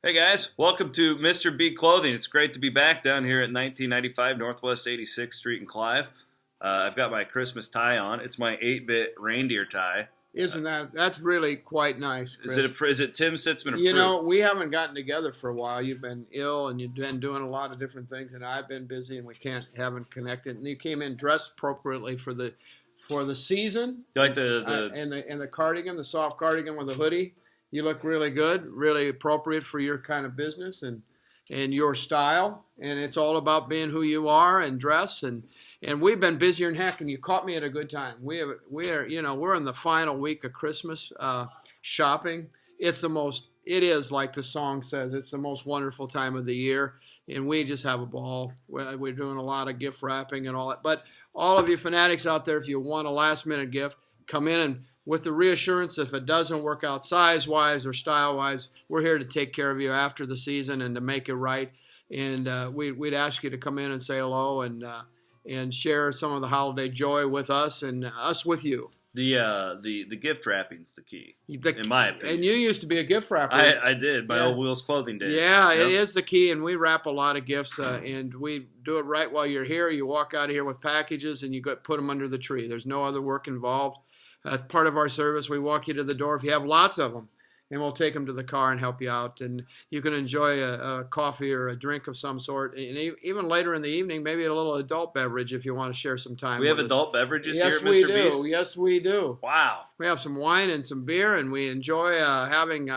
Hey guys, welcome to Mr. B Clothing. It's great to be back down here at 1995 Northwest 86th Street in Clive. I've got my Christmas tie on. It's my 8-bit reindeer tie. Isn't that's really quite nice, Chris. Is it Tim Sitzman approved? You know, we haven't gotten together for a while. You've been ill and you've been doing a lot of different things, and I've been busy and we haven't connected. And you came in dressed appropriately for the season. You like and the cardigan, the soft cardigan with a hoodie. You look really good, really appropriate for your kind of business and your style. And it's all about being who you are and dress. And we've been busier than heck. And you caught me at a good time. We're in the final week of Christmas shopping. It is like the song says. It's the most wonderful time of the year. And we just have a ball. We're doing a lot of gift wrapping and all that. But all of you fanatics out there, if you want a last minute gift, come in and with the reassurance if it doesn't work out size-wise or style-wise, we're here to take care of you after the season and to make it right. And we'd ask you to come in and say hello and share some of the holiday joy with us and us with you. The gift wrapping's the key, in my opinion. And you used to be a gift wrapper. I did, my old Wheels Clothing days. Yeah, yep. It is the key, and we wrap a lot of gifts, and we do it right while you're here. You walk out of here with packages, and you put them under the tree. There's no other work involved. Part of our service, we walk you to the door if you have lots of them, and we'll take them to the car and help you out. And you can enjoy a coffee or a drink of some sort. And even later in the evening, maybe a little adult beverage if you want to share some time with us. We have adult beverages here at Mr. B's? Yes, we do. Wow. We have some wine and some beer, and we enjoy having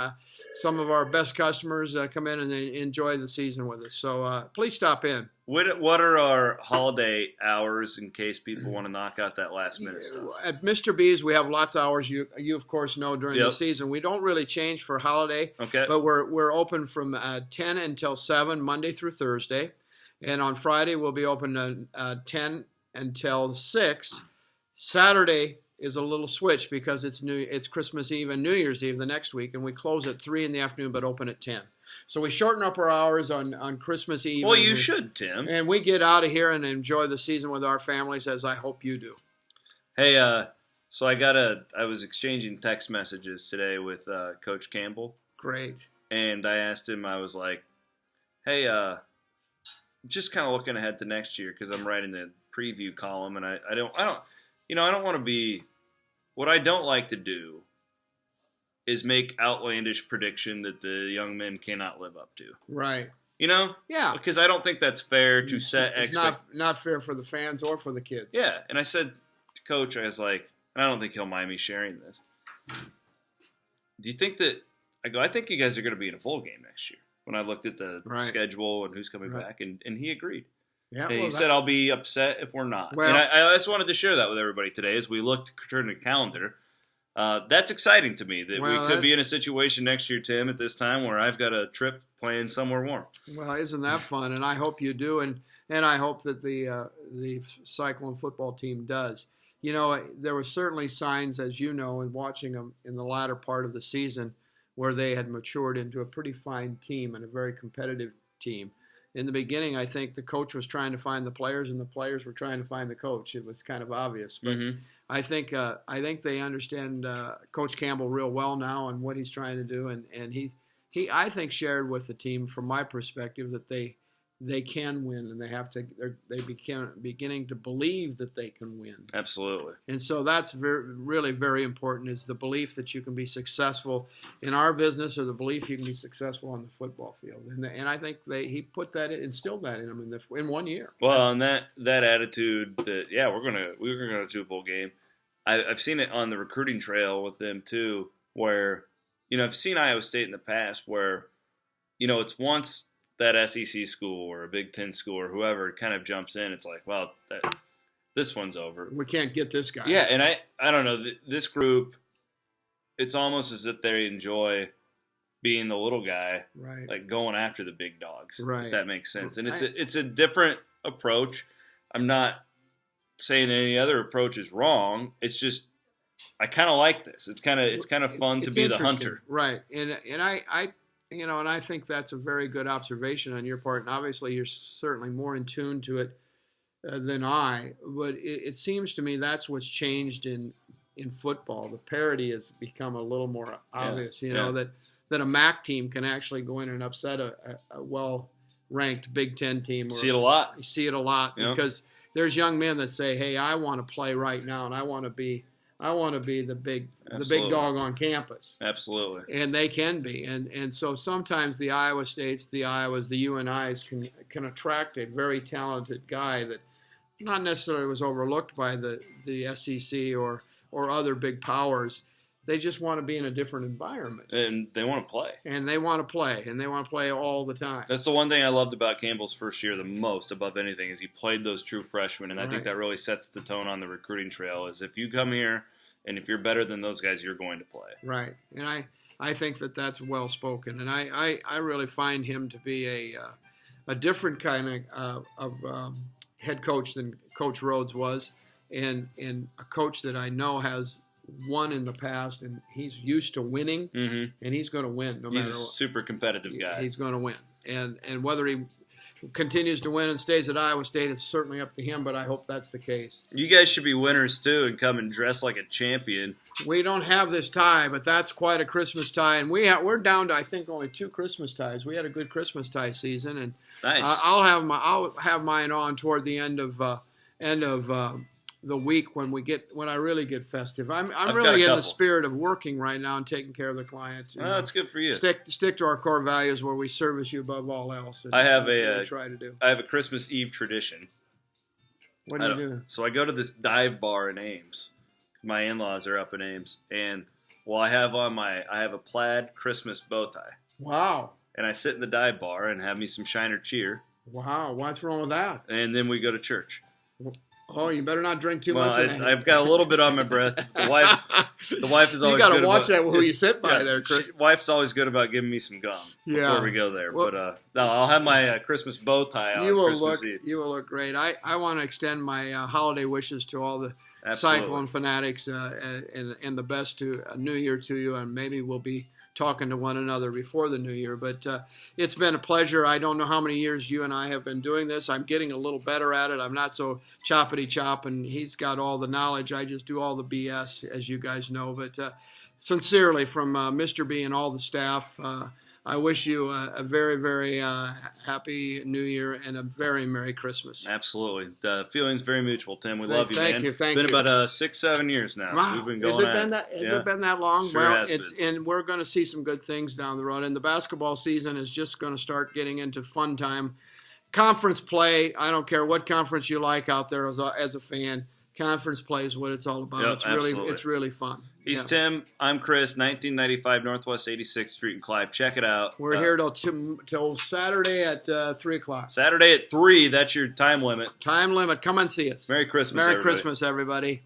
some of our best customers come in and enjoy the season with us. So please stop in. What are our holiday hours in case people want to knock out that last minute stuff? At Mr. B's, we have lots of hours. You of course know during the season. We don't really change for holiday. Okay. But we're open from 10 until 7 Monday through Thursday, and on Friday we'll be open 10 until 6. Saturday is a little switch because it's Christmas Eve and New Year's Eve the next week, and we close at 3 in the afternoon but open at 10. So we shorten up our hours on Christmas Eve. Well, you should, Tim. And we get out of here and enjoy the season with our families, as I hope you do. Hey, so I was exchanging text messages today with Coach Campbell. Great. And I asked him, I was like, hey, just kind of looking ahead to next year because I'm writing the preview column, and I don't want to be. What I don't like to do is make outlandish prediction that the young men cannot live up to. Right. You know? Yeah. Because I don't think that's fair to set expectations. It's not fair for the fans or for the kids. Yeah. And I said to Coach, I was like, I don't think he'll mind me sharing this. Do you think that – I think you guys are going to be in a bowl game next year. When I looked at the schedule and who's coming back, and he agreed. Yeah, and he said, I'll be upset if we're not. Well, and I just wanted to share that with everybody today as we look to turn the calendar. That's exciting to me that we could be in a situation next year, Tim, at this time where I've got a trip playing somewhere warm. Well, isn't that fun? And I hope you do, and I hope that the Cyclone football team does. You know, there were certainly signs, as you know, in watching them in the latter part of the season where they had matured into a pretty fine team and a very competitive team. In the beginning, I think the coach was trying to find the players, and the players were trying to find the coach. It was kind of obvious, but I think they understand Coach Campbell real well now and what he's trying to do, and he I think shared with the team from my perspective that they can win, and they beginning to believe that they can win. Absolutely. And so that's really very important, is the belief that you can be successful in our business, or the belief you can be successful on the football field. And I think he instilled that in them in 1 year. Well, and that attitude that we're gonna do a bowl game. I've seen it on the recruiting trail with them too, where I've seen Iowa State in the past where it's once that SEC school or a Big Ten school or whoever kind of jumps in, it's like, well, this one's over. We can't get this guy. Yeah, and I don't know, this group, it's almost as if they enjoy being the little guy, right? Like going after the big dogs, right? If that makes sense. And it's a different approach. I'm not saying any other approach is wrong. It's just I kind of like this. It's kind of fun to be the hunter, right? And I think that's a very good observation on your part. And obviously, you're certainly more in tune to it than I. But it seems to me that's what's changed in football. The parity has become a little more obvious. That that a MAC team can actually go in and upset a well-ranked Big Ten team. See it a lot. You see it a lot because there's young men that say, "Hey, I want to play right now, and I want to be the big dog on campus." Absolutely. And they can be, and so sometimes the Iowa States, the Iowas, the UNIs can attract a very talented guy that not necessarily was overlooked by the SEC or other big powers. They just want to be in a different environment. And they want to play. And they want to play all the time. That's the one thing I loved about Campbell's first year the most above anything is he played those true freshmen, and I think that really sets the tone on the recruiting trail is if you come here and if you're better than those guys, you're going to play. Right. And I think that's well spoken. And I really find him to be a different kind of head coach than Coach Rhodes was, and a coach that I know has won in the past, and he's used to winning, and he's going to win no matter what. He's a super competitive guy. He's going to win. And whether he continues to win and stays at Iowa State is certainly up to him, but I hope that's the case. You guys should be winners, too, and come and dress like a champion. We don't have this tie, but that's quite a Christmas tie, and we're down to, I think, only 2 Christmas ties. We had a good Christmas tie season, and nice. I'll have mine on toward the end of the week when I really get festive. I'm really in the spirit of working right now and taking care of the client. Oh, that's good for you. Stick to our core values where we service you above all else. I have try to do. I have a Christmas Eve tradition. What do you do? So I go to this dive bar in Ames. My in-laws are up in Ames, and I have a plaid Christmas bow tie. Wow. And I sit in the dive bar and have me some Shiner Cheer. Wow, what's wrong with that? And then we go to church. Oh, you better not drink too much. I've got a little bit on my breath. The wife is always. You got to watch that who you sit by there, Chris. Wife's always good about giving me some gum before we go there. Well, but no, I'll have my Christmas bow tie on Christmas Eve. You will look great. I want to extend my holiday wishes to all the Cyclone fanatics and the best to a New Year to you, and maybe we'll be talking to one another before the new year. But it's been a pleasure. I don't know how many years you and I have been doing this. I'm getting a little better at it. I'm not so choppity-chop, and he's got all the knowledge. I just do all the BS, as you guys know. But sincerely, from Mr. B and all the staff, I wish you a very, very happy New Year and a very Merry Christmas. Absolutely. The feeling's very mutual, Tim. We love you, man. Thank you. It's been about 6-7 years now. Wow. So we've been going Has it been that long? Sure well, has been. And we're going to see some good things down the road. And the basketball season is just going to start getting into fun time. Conference play, I don't care what conference you like out there as a fan. Conference play is what it's all about. Yep, it's really fun. He's Tim. I'm Chris. 1995 Northwest 86th Street in Clive. Check it out. We're here till Saturday at 3 o'clock. Saturday at 3. That's your time limit. Time limit. Come and see us. Merry Christmas, Merry everybody. Christmas, everybody.